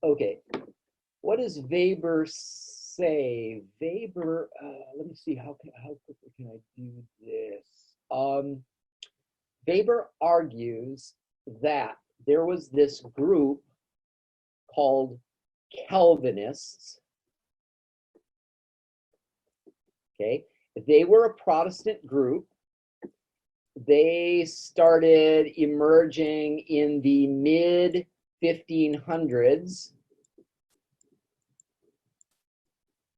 Okay, what does Weber say? Weber, let me see, how quickly can I do this? Weber argues that there was this group called Calvinists. Okay, they were a Protestant group. They started emerging in the mid 1500s.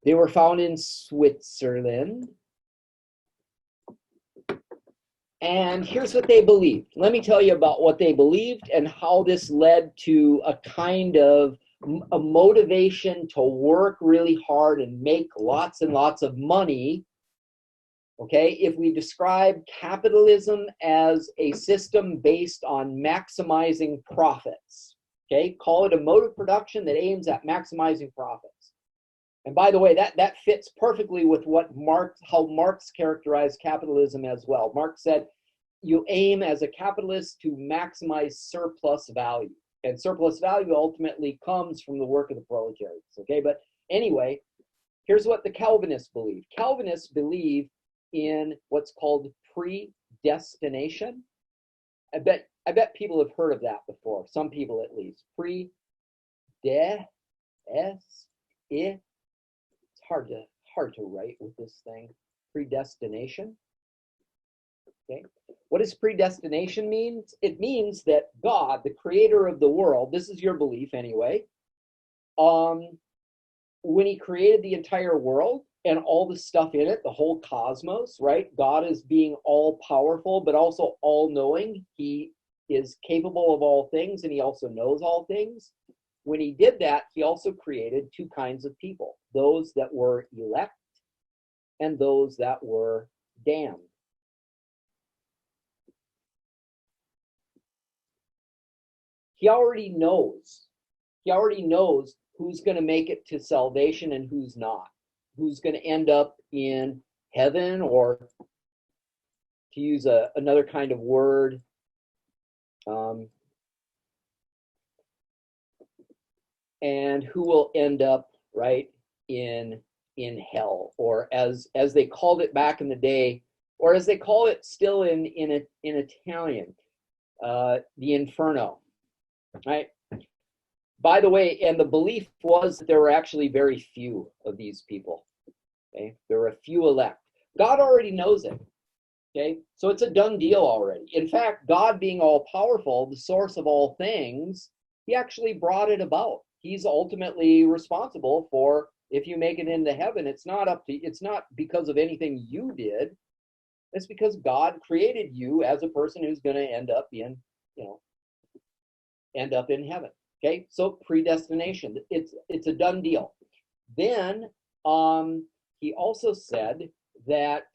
They were found in Switzerland. And here's what they believed. Let me tell you about what they believed and how this led to a kind of a motivation to work really hard and make lots and lots of money. Okay, if we describe capitalism as a system based on maximizing profits, okay, call it a mode of production that aims at maximizing profits. And by the way, that fits perfectly with how Marx characterized capitalism as well. Marx said, you aim as a capitalist to maximize surplus value. And surplus value ultimately comes from the work of the proletariats. Okay, but anyway, here's what the Calvinists believe. Calvinists believe in what's called predestination. I bet people have heard of that before. Some people at least. It's hard to write with this thing. Predestination. Okay. What does predestination mean? It means that God, the creator of the world, this is your belief anyway, when he created the entire world and all the stuff in it, the whole cosmos, right? God is being all powerful, but also all knowing. He is capable of all things and he also knows all things. When he did that, he also created two kinds of people, those that were elect and those that were damned. He already knows who's going to make it to salvation and who's not, who's going to end up in heaven, or to use another kind of word, and who will end up right in hell, or as they called it back in the day, or as they call it still in Italian, the Inferno, right? By the way, and the belief was that there were actually very few of these people. Okay, there were a few elect. God already knows it. Okay, so it's a done deal already. In fact, God being all powerful, the source of all things, he actually brought it about. He's ultimately responsible for if you make it into heaven. It's not because of anything you did. It's because God created you as a person who's going to end up in heaven. Okay, so predestination, it's a done deal. Then he also said that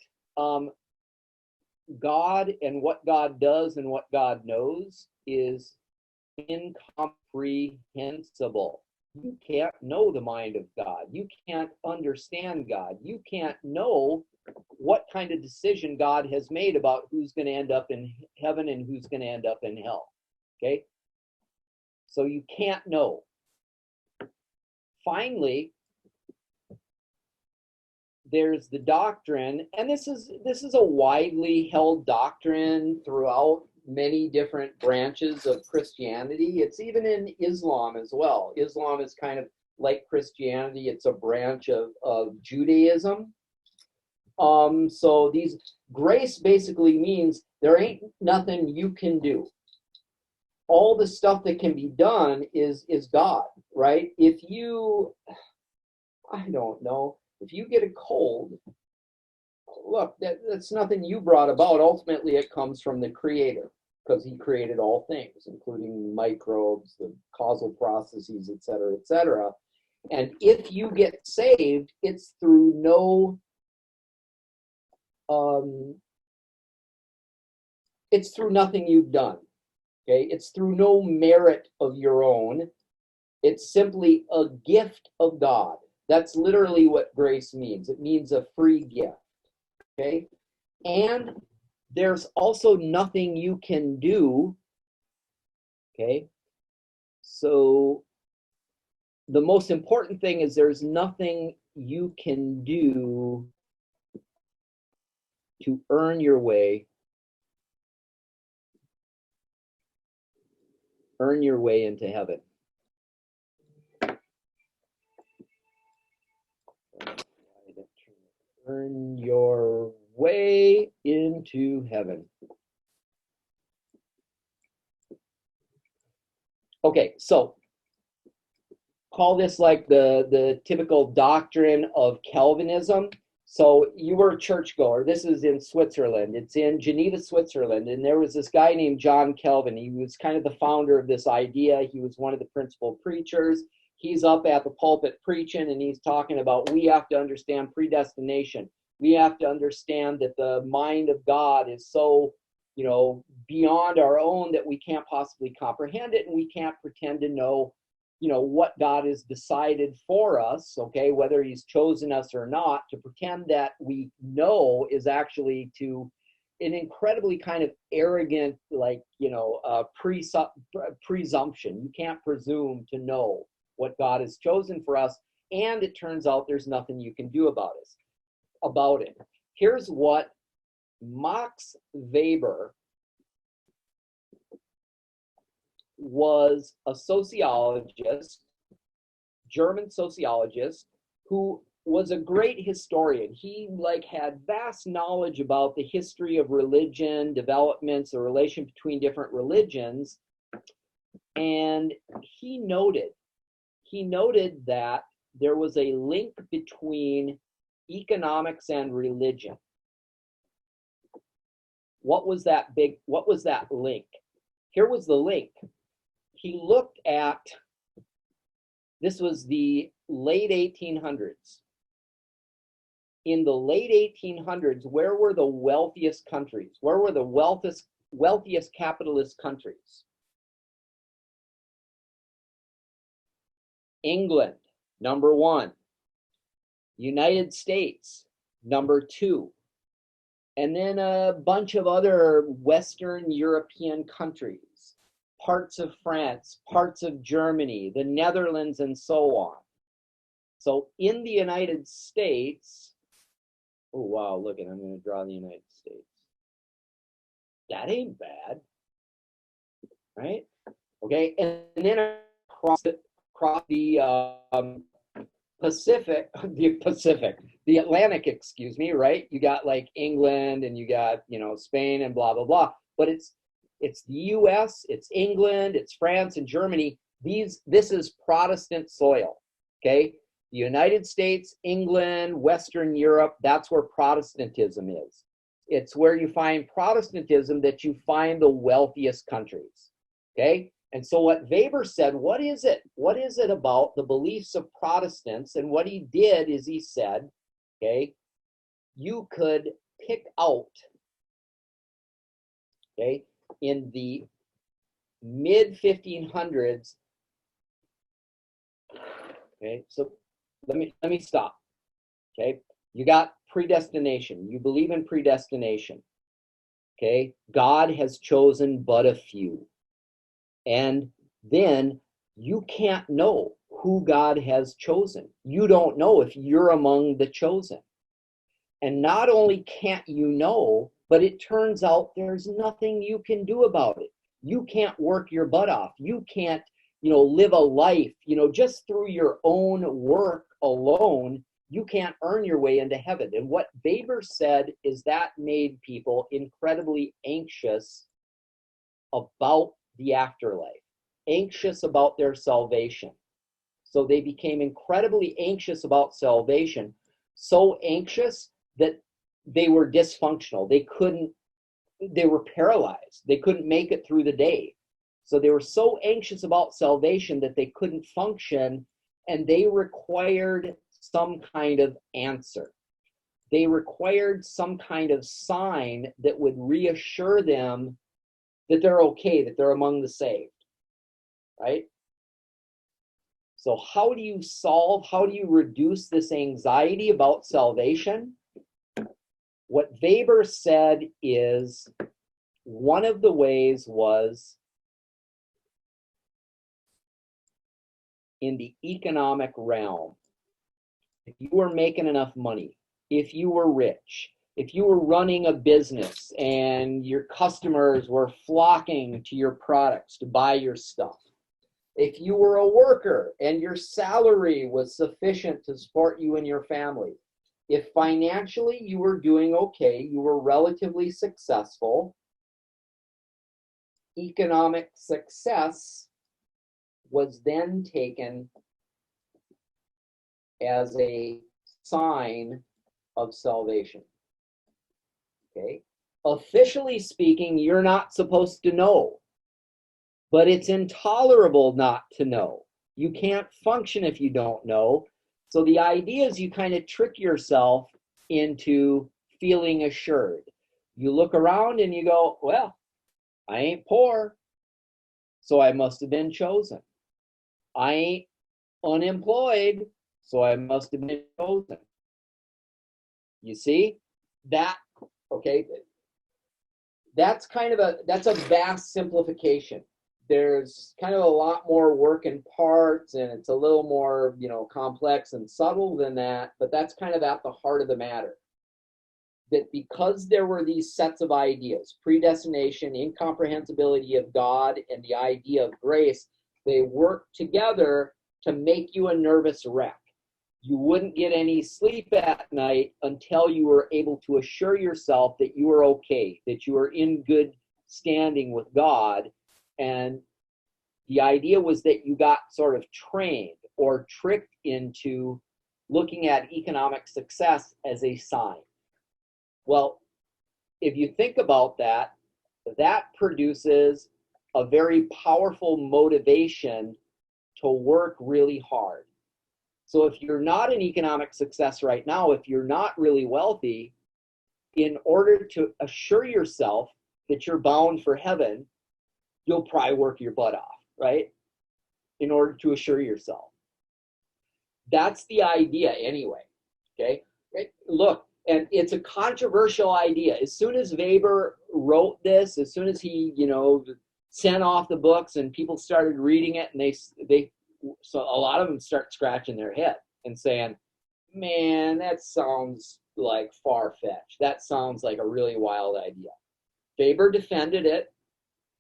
God and what God does and what God knows is incomprehensible. You can't know the mind of God. You can't understand God. You can't know what kind of decision God has made about who's going to end up in heaven and who's going to end up in hell. Okay? So you can't know. Finally, there's the doctrine, and this is a widely held doctrine throughout many different branches of Christianity. It's even in Islam as well. Islam is kind of like Christianity. It's a branch of Judaism. So grace basically means there ain't nothing you can do. All the stuff that can be done is God, right? If you, I don't know, if you get a cold, look, that's nothing you brought about. Ultimately, it comes from the Creator, because he created all things, including microbes, the causal processes, et cetera, et cetera. And if you get saved, it's through it's through nothing you've done. Okay, it's through no merit of your own. It's simply a gift of God. That's literally what grace means. It means a free gift. Okay, and there's also nothing you can do. Okay, so the most important thing is there's nothing you can do to earn your way into heaven. Earn your way into heaven. Okay, so call this like the typical doctrine of Calvinism. So you were a churchgoer. This is in Switzerland. It's in Geneva, Switzerland. And there was this guy named John Calvin. He was kind of the founder of this idea. He was one of the principal preachers. He's up at the pulpit preaching, and he's talking about we have to understand predestination. We have to understand that the mind of God is so, beyond our own that we can't possibly comprehend it, and we can't pretend to know, what God has decided for us, okay, whether he's chosen us or not. To pretend that we know is actually to an incredibly kind of arrogant, presumption. You can't presume to know what God has chosen for us, and it turns out there's nothing you can do about it. Here's what Max Weber was a sociologist, German sociologist, who was a great historian. He had vast knowledge about the history of religion, developments, the relation between different religions, and he noted that there was a link between economics and religion. What was that link? Here was the link. He looked at, this was the late 1800s. In the late 1800s, where were the wealthiest countries? Where were the wealthiest capitalist countries? England, number 1. United States, number 2. And then a bunch of other Western European countries. Parts of France, parts of Germany, the Netherlands, and so on. So in the United States, oh wow, look at, I'm going to draw the United States. That ain't bad, right? Okay, and then across the the Atlantic, excuse me, right? You got like England, and you got, Spain, and blah, blah, blah. But it's the US, it's England, it's France, and Germany. This is Protestant soil, okay? The United States, England, Western Europe, that's where Protestantism is. It's where you find Protestantism that you find the wealthiest countries, okay? And so what Weber said, what is it? What is it about the beliefs of Protestants? And what he did is he said, okay, you could pick out, okay, in the mid 1500s, okay, so let me stop, okay? You got predestination. You believe in predestination, okay? God has chosen but a few. And then you can't know who God has chosen. You don't know if you're among the chosen. And not only can't you know, but it turns out there's nothing you can do about it. You can't work your butt off. You can't, live a life, just through your own work alone. You can't earn your way into heaven. And what Weber said is that made people incredibly anxious about the afterlife, anxious about their salvation. So they became incredibly anxious about salvation, so anxious that they were dysfunctional. They were paralyzed. They couldn't make it through the day. So they were so anxious about salvation that they couldn't function, and they required some kind of answer. They required some kind of sign that would reassure them that they're okay, that they're among the saved, right? So how do you reduce this anxiety about salvation? What Weber said is one of the ways was in the economic realm, if you were making enough money, if you were rich, if you were running a business and your customers were flocking to your products to buy your stuff, if you were a worker and your salary was sufficient to support you and your family, if financially you were doing okay, you were relatively successful, economic success was then taken as a sign of salvation. Okay? Officially speaking, you're not supposed to know, but it's intolerable not to know. You can't function if you don't know. So the idea is you kind of trick yourself into feeling assured. You look around and you go, well, I ain't poor, so I must have been chosen. I ain't unemployed, so I must have been chosen. You see? That, okay, that's a vast simplification. There's kind of a lot more work in parts, and it's a little more, complex and subtle than that, but that's kind of at the heart of the matter. That because there were these sets of ideas, predestination, incomprehensibility of God, and the idea of grace, they worked together to make you a nervous wreck. You wouldn't get any sleep at night until you were able to assure yourself that you were okay, that you were in good standing with God. And the idea was that you got sort of trained or tricked into looking at economic success as a sign. Well, if you think about that, that produces a very powerful motivation to work really hard. So if you're not in economic success right now, if you're not really wealthy, in order to assure yourself that you're bound for heaven, you'll probably work your butt off, right? In order to assure yourself. That's the idea anyway, okay? Look, and it's a controversial idea. As soon as Weber wrote this, as soon as he, sent off the books and people started reading it, and so a lot of them start scratching their head and saying, man, that sounds like far-fetched. That sounds like a really wild idea. Weber defended it,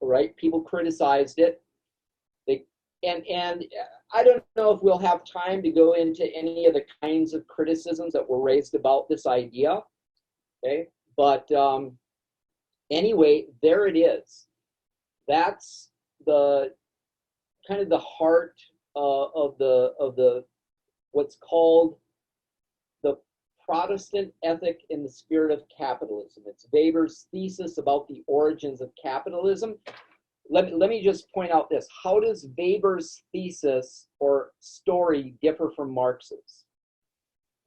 right? People criticized it. And I don't know if we'll have time to go into any of the kinds of criticisms that were raised about this idea, okay? But anyway, there it is. That's the kind of the heart of the what's called the Protestant ethic in the spirit of capitalism. It's Weber's thesis about the origins of capitalism. Let me just point out this. How does Weber's thesis or story differ from Marx's?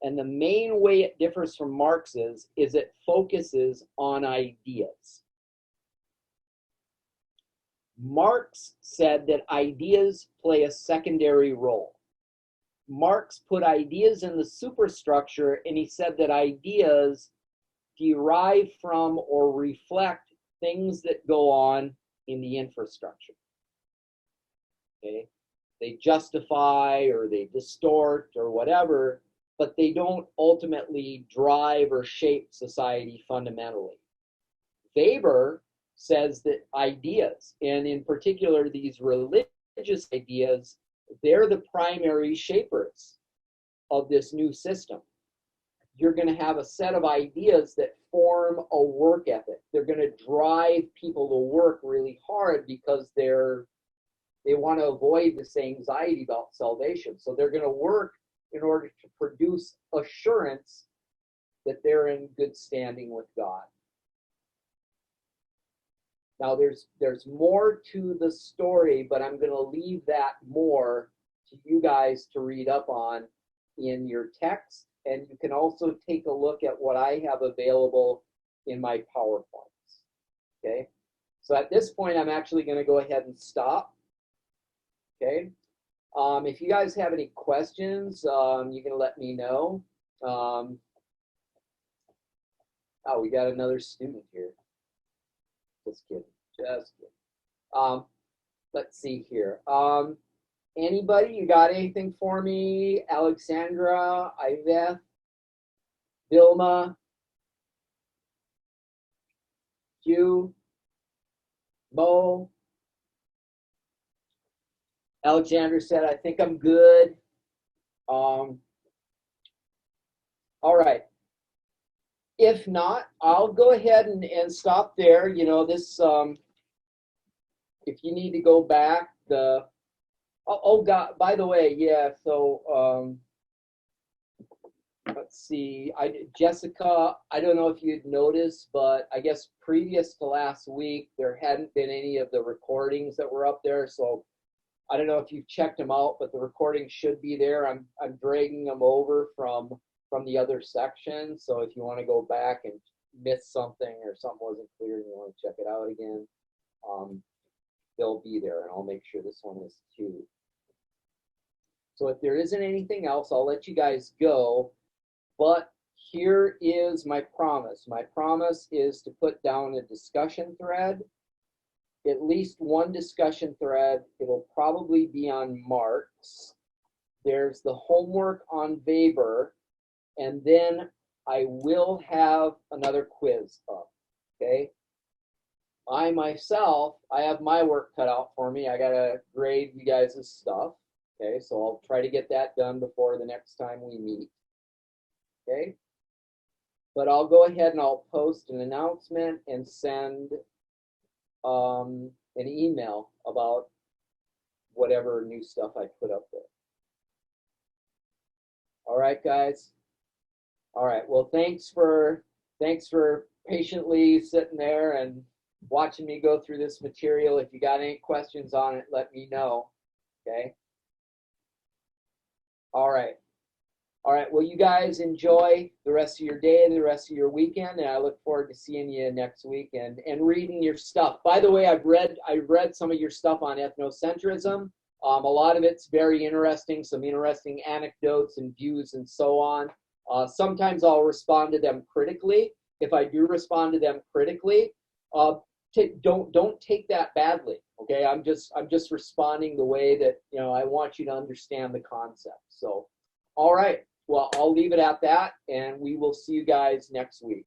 And the main way it differs from Marx's is it focuses on ideas. Marx said that ideas play a secondary role. Marx put ideas in the superstructure, and he said that ideas derive from or reflect things that go on in the infrastructure. Okay? They justify or they distort or whatever, but they don't ultimately drive or shape society fundamentally. Weber says that ideas, and in particular these religious ideas, they're the primary shapers of this new system. You're going to have a set of ideas that form a work ethic. They're going to drive people to work really hard because they want to avoid this anxiety about salvation. So they're going to work in order to produce assurance that they're in good standing with God. Now there's more to the story, but I'm going to leave that more to you guys to read up on in your text. And you can also take a look at what I have available in my PowerPoints. Okay, so at this point, I'm actually going to go ahead and stop. Okay, if you guys have any questions, you can let me know. Oh, we got another student here. Just kidding. Let's see here. Anybody, you got anything for me? Alexandra, Iveth, Vilma, Hugh, Mo. Alexandra said, I think I'm good. All right. If not, I'll go ahead and stop there. You know, this, if you need to go back, oh God, by the way, yeah, so, let's see, Jessica, I don't know if you'd noticed, but I guess previous to last week, there hadn't been any of the recordings that were up there, so I don't know if you've checked them out, but the recordings should be there. I'm dragging them over from the other section, so if you want to go back and miss something or something wasn't clear and you want to check it out again, they'll be there, and I'll make sure this one is too. So if there isn't anything else, I'll let you guys go. But here is my promise. My promise is to put down a discussion thread, at least one discussion thread. It'll probably be on Marx. There's the homework on Weber, and then I will have another quiz up, okay? I myself, I have my work cut out for me. I gotta grade you guys' stuff, okay? So I'll try to get that done before the next time we meet. Okay, but I'll go ahead and I'll post an announcement and send an email about whatever new stuff I put up there. All right, guys. All right. Well, thanks for patiently sitting there and watching me go through this material. If you got any questions on it, let me know. Okay. All right. All right, well, you guys enjoy the rest of your day and the rest of your weekend, and I look forward to seeing you next week and reading your stuff. By the way, I read some of your stuff on ethnocentrism. A lot of it's very interesting, some interesting anecdotes and views and so on. Sometimes I'll respond to them critically. If I do respond to them critically, don't take that badly. Okay, I'm just responding the way that, you know, I want you to understand the concept. So, all right. Well, I'll leave it at that, and we will see you guys next week.